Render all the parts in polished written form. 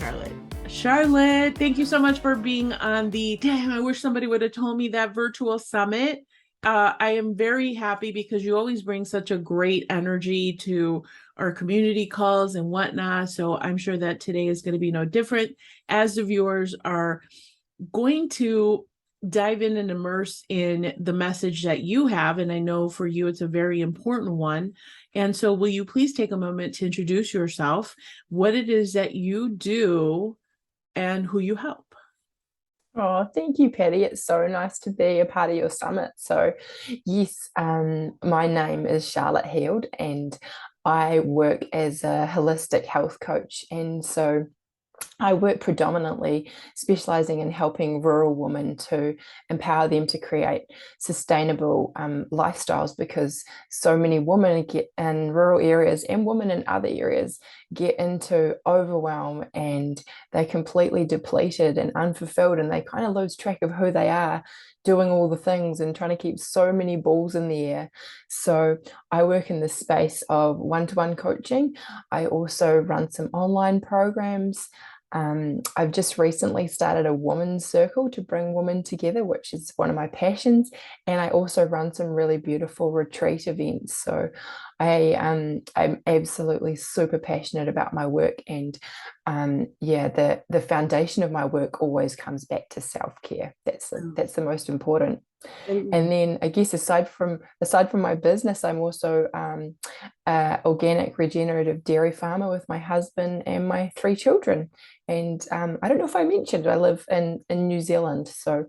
Charlotte. Charlotte, thank you so much for being on the, damn, I wish somebody would have told me that virtual summit. I am very happy because you always bring such a great energy to our community calls and whatnot. So I'm sure that today is going to be no different as the viewers are going to dive in and immerse in the message that you have. And I know for you, it's a very important one. And so, will you please take a moment to introduce yourself, what it is that you do, and who you help? Oh, thank you, Patty. It's so nice to be a part of your summit. So, yes, my name is Charlotte Heald, and I work as a holistic health coach. And so, I work predominantly specializing in helping rural women to empower them to create sustainable lifestyles because so many women get in rural areas and women in other areas get into overwhelm and they're completely depleted and unfulfilled and they kind of lose track of who they are doing all the things and trying to keep so many balls in the air. So I work in the space of one-to-one coaching. I also run some online programs. I've just recently started a women's circle to bring women together, which is one of my passions. And I also run some really beautiful retreat events. So I'm absolutely super passionate about my work. And yeah, the foundation of my work always comes back to self-care. That's the most important. And then I guess aside from my business, I'm also organic regenerative dairy farmer with my husband and my three children. And I don't know if I mentioned I live in New Zealand, so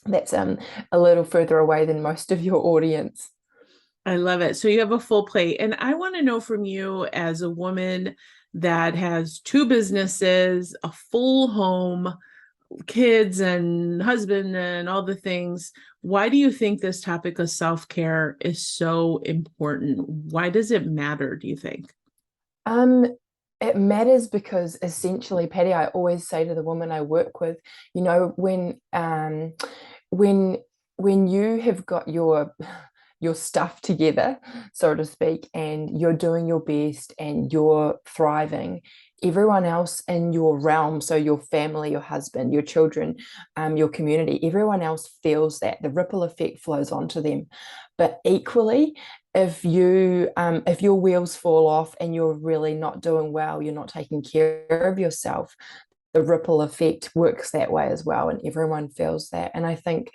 that's a little further away than most of your audience. I love it. So you have a full plate. And I want to know from you, as a woman that has two businesses, a full home, kids and husband and all the things, why do you think this topic of self-care is so important? Why does it matter, do you think? Um, it matters because essentially, Patty, I always say to the women I work with, you know, when when you have got your stuff together, so to speak, and you're doing your best and you're thriving, everyone else in your realm, so your family, your husband, your children, your community, everyone else feels that. The ripple effect flows onto them. But equally, if your wheels fall off and you're really not doing well, you're not taking care of yourself, the ripple effect works that way as well, and everyone feels that. And I think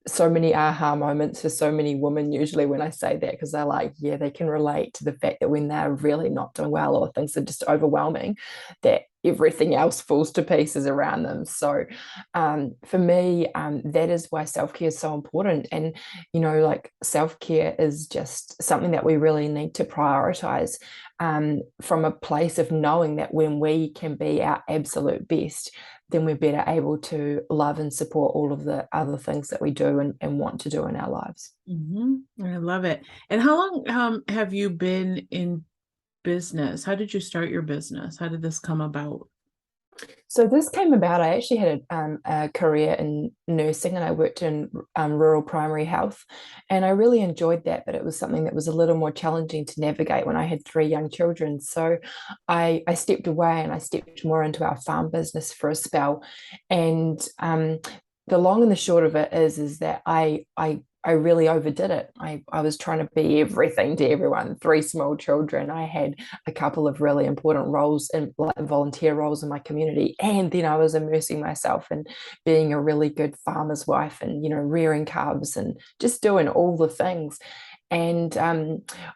so many aha moments for so many women usually when I say that, because they're like, yeah, they can relate to the fact that when they're really not doing well or things are just overwhelming, that everything else falls to pieces around them. So for me, that is why self-care is so important. And, you know, like self-care is just something that we really need to prioritize from a place of knowing that when we can be our absolute best, then we're better able to love and support all of the other things that we do and want to do in our lives. I love it. And how long have you been in business? How did you start your business? How did this come about? So this came about. I actually had a career in nursing, and I worked in rural primary health, and I really enjoyed that. But it was something that was a little more challenging to navigate when I had three young children. So I stepped away and I stepped more into our farm business for a spell, and the long and the short of it is that I really overdid it. I was trying to be everything to everyone, three small children. I had a couple of really important roles in like volunteer roles in my community. And then I was immersing myself in being a really good farmer's wife and, you know, rearing calves and just doing all the things. And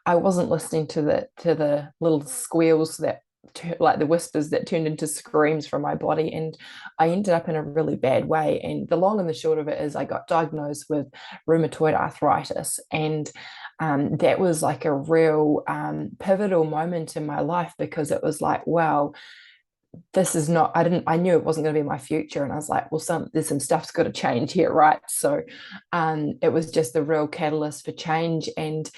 I wasn't listening to the little squeals that like the whispers that turned into screams from my body, and I ended up in a really bad way. And the long and the short of it is I got diagnosed with rheumatoid arthritis, and that was like a real pivotal moment in my life, because it was like, wow, this is not, I knew it wasn't going to be my future, and I was like, well, there's some stuff's got to change here, right? So it was just the real catalyst for change. And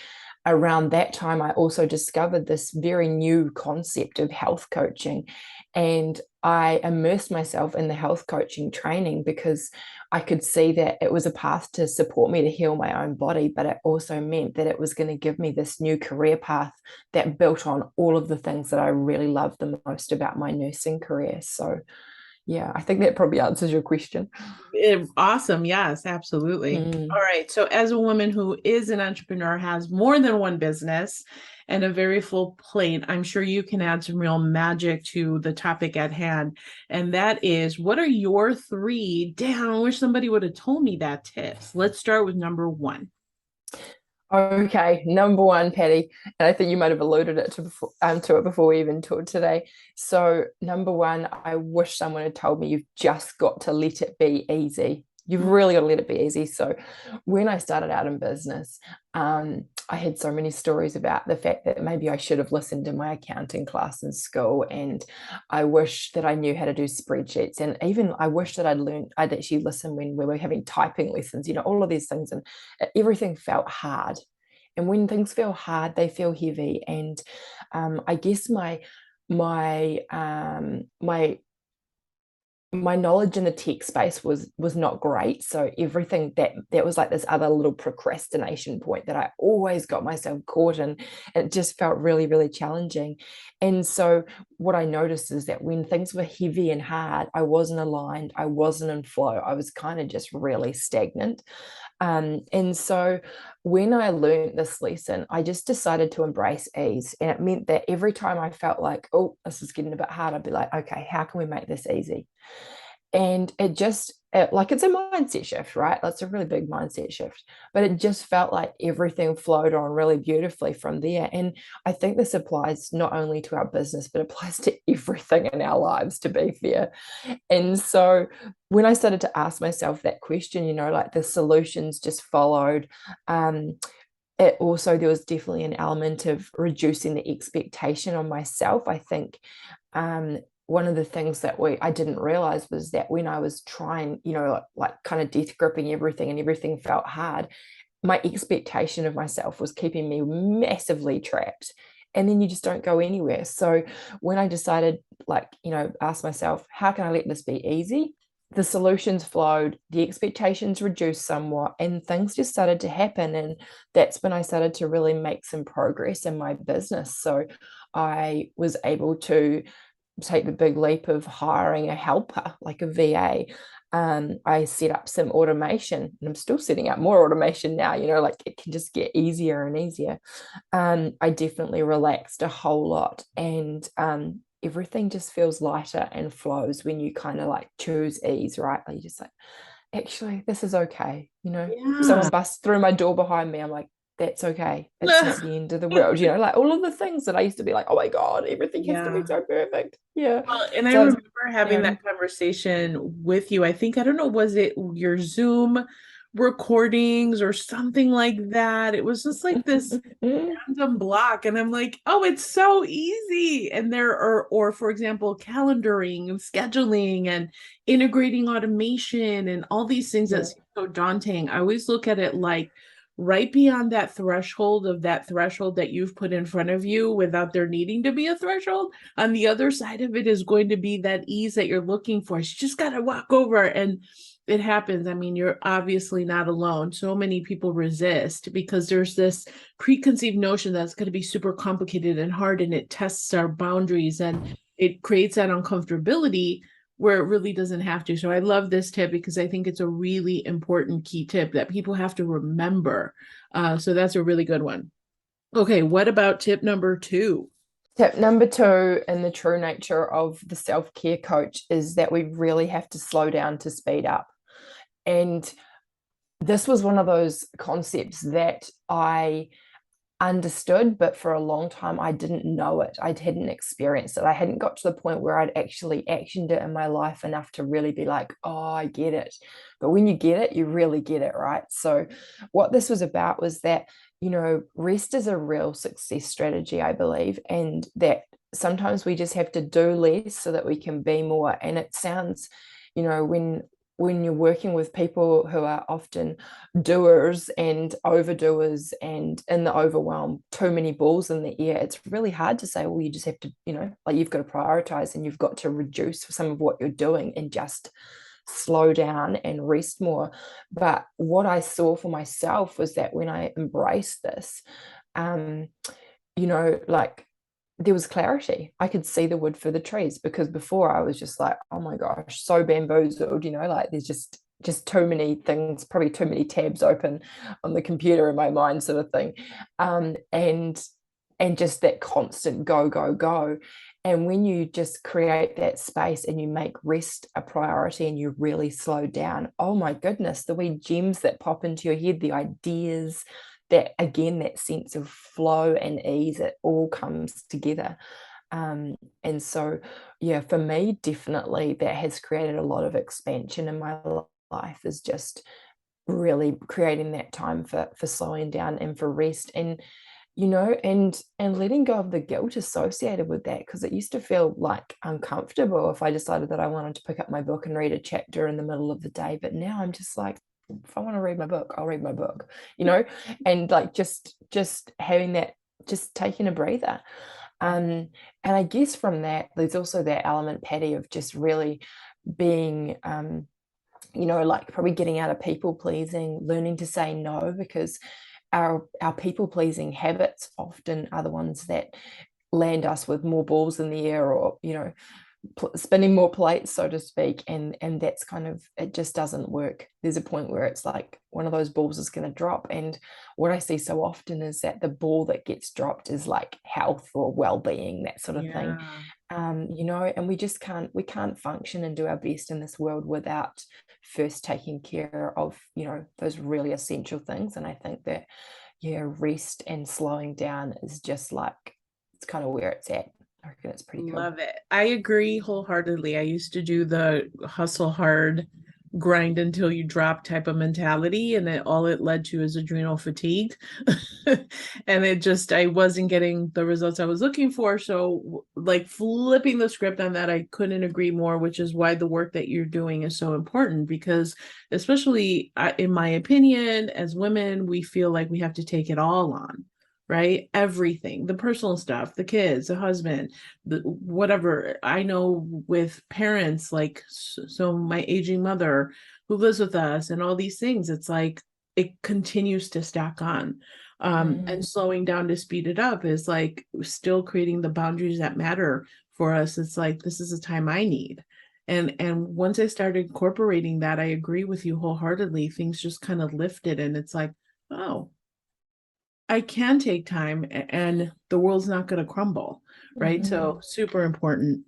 around that time, I also discovered this very new concept of health coaching. And I immersed myself in the health coaching training because I could see that it was a path to support me to heal my own body, but it also meant that it was going to give me this new career path that built on all of the things that I really love the most about my nursing career. So, yeah, I think that probably answers your question. Awesome. Yes, absolutely. Mm. All right. So, as a woman who is an entrepreneur, has more than one business and a very full plate, I'm sure you can add some real magic to the topic at hand. And that is, what are your three? Damn, I wish somebody would have told me that tips. Let's start with number one. Okay, number one, Patty, and I think you might have alluded to it before we even talked today. So, number one, I wish someone had told me you've just got to let it be easy. You've really got to let it be easy. So, when I started out in business, I had so many stories about the fact that maybe I should have listened to my accounting class in school, and I wish that I knew how to do spreadsheets, and even I wish that I'd actually listened when we were having typing lessons, all of these things, and everything felt hard. And when things feel hard, they feel heavy. And I guess my my my knowledge in the tech space was not great. So everything that was like this other little procrastination point that I always got myself caught in. It just felt really, really challenging. And so what I noticed is that when things were heavy and hard, I wasn't aligned, I wasn't in flow. I was kind of just really stagnant. And so when I learned this lesson, I just decided to embrace ease. And it meant that every time I felt like, oh, this is getting a bit hard, I'd be like, okay, how can we make this easy? And like it's a mindset shift, right? That's a really big mindset shift, but it just felt like everything flowed on really beautifully from there. And I think this applies not only to our business, but applies to everything in our lives, to be fair. And so when I started to ask myself that question, like the solutions just followed. It also, there was definitely an element of reducing the expectation on myself. I think one of the things that I didn't realize was that when I was trying, like kind of death gripping everything and everything felt hard, my expectation of myself was keeping me massively trapped. And then you just don't go anywhere. So when I decided, like, ask myself, how can I let this be easy? The solutions flowed, the expectations reduced somewhat, and things just started to happen. And that's when I started to really make some progress in my business. So I was able to take the big leap of hiring a helper, like a VA. I set up some automation, and I'm still setting up more automation now, like it can just get easier and easier. I definitely relaxed a whole lot, and everything just feels lighter and flows when you kind of like choose ease, right? Like you just like, actually, this is okay. If someone Yeah. busts through my door behind me, I'm like, that's okay. It's not the end of the world, like all of the things that I used to be like, oh my God, everything has to be Yeah. so perfect. Yeah. Well, and I So remember having yeah. that conversation with you. I don't know, was it your Zoom recordings or something like that? It was just like this random block. And I'm like, oh, it's so easy. And there are, or for example, calendaring and scheduling and integrating automation and all these things that Yeah. seem so daunting. I always look at it like right beyond that threshold of that threshold that you've put in front of you without there needing to be a threshold. On the other side of it is going to be that ease that you're looking for. You just got to walk over and it happens. I mean, you're obviously not alone. So many people resist because there's this preconceived notion that it's going to be super complicated and hard, and it tests our boundaries and it creates that uncomfortability where it really doesn't have to. So I love this tip because I think it's a really important key tip that people have to remember. So that's a really good one. Okay, what about tip number two? Tip number two, in the true nature of the self-care coach, is that we really have to slow down to speed up. And this was one of those concepts that I understood, but for a long time I didn't know it. I hadn't experienced it. I hadn't got to the point where I'd actually actioned it in my life enough to really be like, oh, I get it. But when you get it, you really get it, right? So what this was about was that, rest is a real success strategy, I believe, and that sometimes we just have to do less so that we can be more. And it sounds, when when you're working with people who are often doers and overdoers and in the overwhelm, too many balls in the air, it's really hard to say, well, you just have to, like you've got to prioritize and you've got to reduce some of what you're doing and just slow down and rest more. But what I saw for myself was that when I embraced this, um, like there was clarity. I could see the wood for the trees, because before I was just like, oh my gosh, so bamboozled, like there's just too many things, probably too many tabs open on the computer in my mind, sort of thing. And just that constant go, go, go. And when you just create that space and you make rest a priority and you really slow down, oh my goodness, the wee gems that pop into your head, the ideas, that again, that sense of flow and ease, it all comes together. And so, yeah, for me, definitely that has created a lot of expansion in my life, is just really creating that time for slowing down and for rest. And and letting go of the guilt associated with that, because it used to feel like uncomfortable if I decided that I wanted to pick up my book and read a chapter in the middle of the day. But now I'm just like, if I want to read my book, I'll read my book, and like just having that, just taking a breather. And I guess from that, there's also that element, Patty, of just really being like probably getting out of people pleasing, learning to say no, because our people pleasing habits often are the ones that land us with more balls in the air, or spinning more plates, so to speak. And that's kind of, it just doesn't work. There's a point where it's like one of those balls is going to drop, and what I see so often is that the ball that gets dropped is like health or well-being, that sort of thing. Yeah. And we can't function and do our best in this world without first taking care of those really essential things. And I think that, yeah, rest and slowing down is just like, it's kind of where it's at. I reckon it's pretty cool. Love it. I agree wholeheartedly. I used to do the hustle hard, grind until you drop type of mentality, and all it led to is adrenal fatigue. And I wasn't getting the results I was looking for. So, like flipping the script on that, I couldn't agree more, which is why the work that you're doing is so important, because, especially in my opinion, as women, we feel like we have to take it all on. Right? Everything, the personal stuff, the kids, the husband, whatever. I know with parents, like, so my aging mother who lives with us and all these things, it's like it continues to stack on. And Mm. slowing down to speed it up is like still creating the boundaries that matter for us. It's like, this is the time I need. And once I started incorporating that, I agree with you wholeheartedly. Things just kind of lifted, and it's like, oh, I can take time and the world's not going to crumble, right? Mhm. So super important.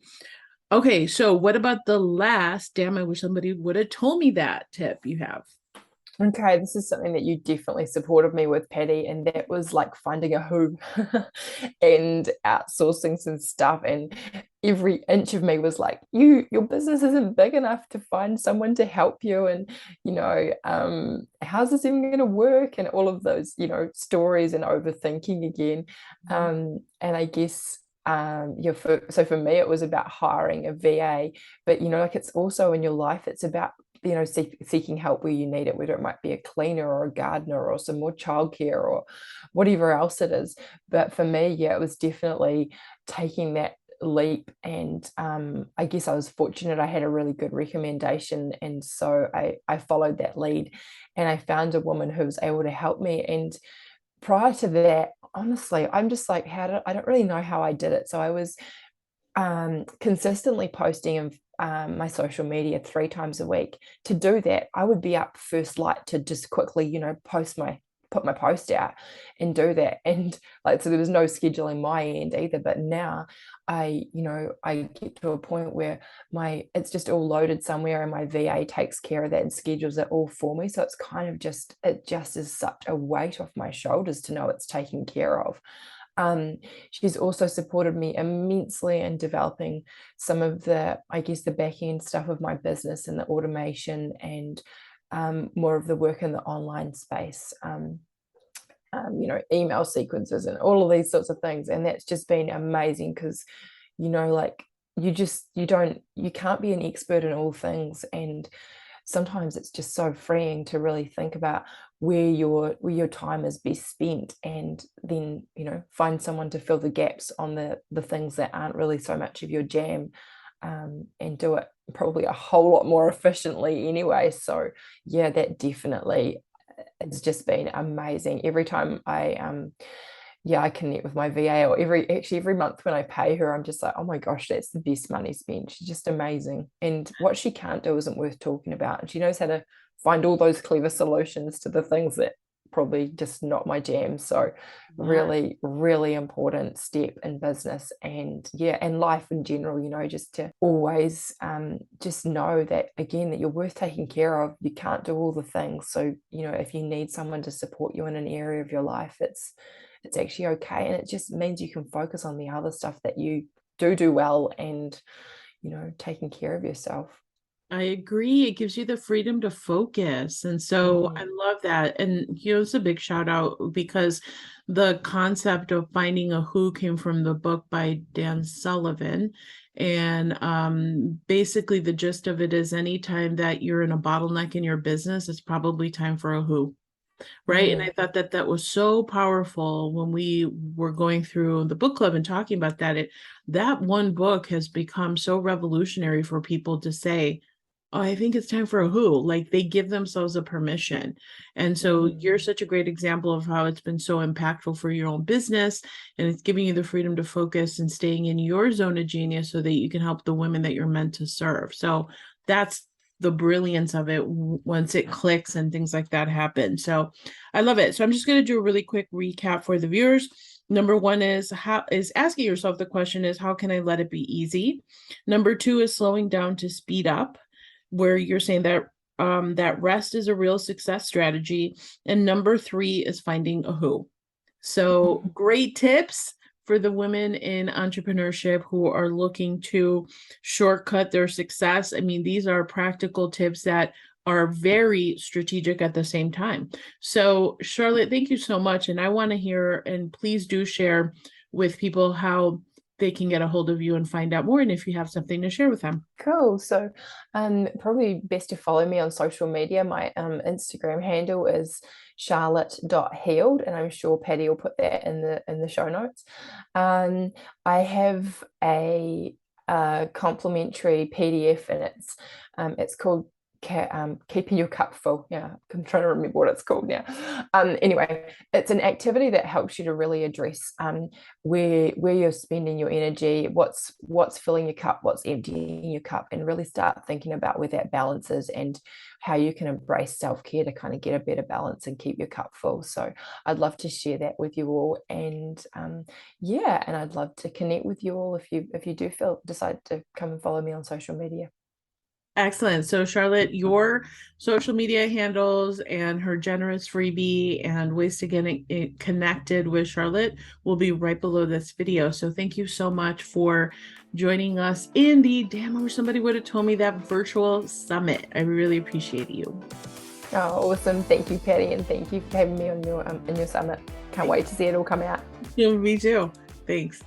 Okay, so what about the last, damn, I wish somebody would have told me that tip you have. Okay, this is something that you definitely supported me with, Patty, and that was like finding a home and outsourcing some stuff. And every inch of me was like, your business isn't big enough to find someone to help you, and how's this even going to work? And all of those, stories and overthinking again. And I guess so for me, it was about hiring a VA, but like it's also in your life, it's about seeking help where you need it, whether it might be a cleaner or a gardener or some more childcare or whatever else it is. But for me, yeah, it was definitely taking that leap. And I guess I was fortunate, I had a really good recommendation, and so I followed that lead, and I found a woman who was able to help me. And prior to that, honestly, I'm just like, I don't really know how I did it. So I was consistently posting in my social media 3 times a week. To do that, I would be up first light to just quickly, put my post out and do that. And like, so there was no scheduling my end either. But now I get to a point where it's just all loaded somewhere, and my VA takes care of that and schedules it all for me. So it's kind of it just is such a weight off my shoulders to know it's taken care of. Um, she's also supported me immensely in developing some of I guess, the back end stuff of my business and the automation, and more of the work in the online space, email sequences and all of these sorts of things. And that's just been amazing, because, like you can't be an expert in all things. And sometimes it's just so freeing to really think about where your time is best spent, and then, find someone to fill the gaps on the things that aren't really so much of your jam, and do it probably a whole lot more efficiently anyway. So yeah, that definitely has just been amazing. Every time I connect with my VA, or every month when I pay her, I'm just like, oh my gosh, that's the best money spent. She's just amazing. And what she can't do isn't worth talking about. And she knows how to find all those clever solutions to the things that probably just not my jam. So Yeah. really, really important step in business, and yeah, and life in general, just to always just know that, again, that you're worth taking care of. You can't do all the things. So, if you need someone to support you in an area of your life, it's actually okay. And it just means you can focus on the other stuff that you do well, and, taking care of yourself. I agree. It gives you the freedom to focus. And so I Mhm. love that. And it's a big shout out because the concept of finding a who came from the book by Dan Sullivan. And basically, the gist of it is anytime that you're in a bottleneck in your business, it's probably time for a who. Right. And I Mm, thought that that was so powerful when we were going through the book club and talking about that. That one book has become so revolutionary for people to say, oh, I think it's time for a who. Like they give themselves a permission. And so you're mm. such a great example of how it's been so impactful for your own business. And it's giving you the freedom to focus and staying in your zone of genius so that you can help the women that you're meant to serve. So that's the brilliance of it once it clicks and things like that happen. So I love it. So I'm just going to do a really quick recap for the viewers. Number one is asking yourself the question is how can I let it be easy? Number two is slowing down to speed up, where you're saying that that rest is a real success strategy. And number three is finding a who. So great tips for the women in entrepreneurship who are looking to shortcut their success. I mean, these are practical tips that are very strategic at the same time. So, Charlotte, thank you so much. And I want to hear, and please do share with people how they can get a hold of you and find out more. And if you have something to share with them. Cool. So, probably best to follow me on social media. My Instagram handle is charlotte.healed, and I'm sure Patty will put that in the show notes. I have a complimentary PDF, and it's called Keeping Your Cup Full. Yeah, I'm trying to remember what it's called now. Anyway, it's an activity that helps you to really address where you're spending your energy, what's filling your cup, what's emptying your cup, and really start thinking about where that balance is, and how you can embrace self-care to kind of get a better balance and keep your cup full. So I'd love to share that with you all, and yeah, and I'd love to connect with you all if you do decide to come and follow me on social media. Excellent. So, Charlotte, your social media handles and her generous freebie and ways to get connected with Charlotte will be right below this video. So, thank you so much for joining us in the damn, I wish somebody would have told me that virtual summit. I really appreciate you. Oh, awesome. Thank you, Patty, and thank you for having me on your in your summit. Can't wait to see it all come out. Yeah, me too. Thanks.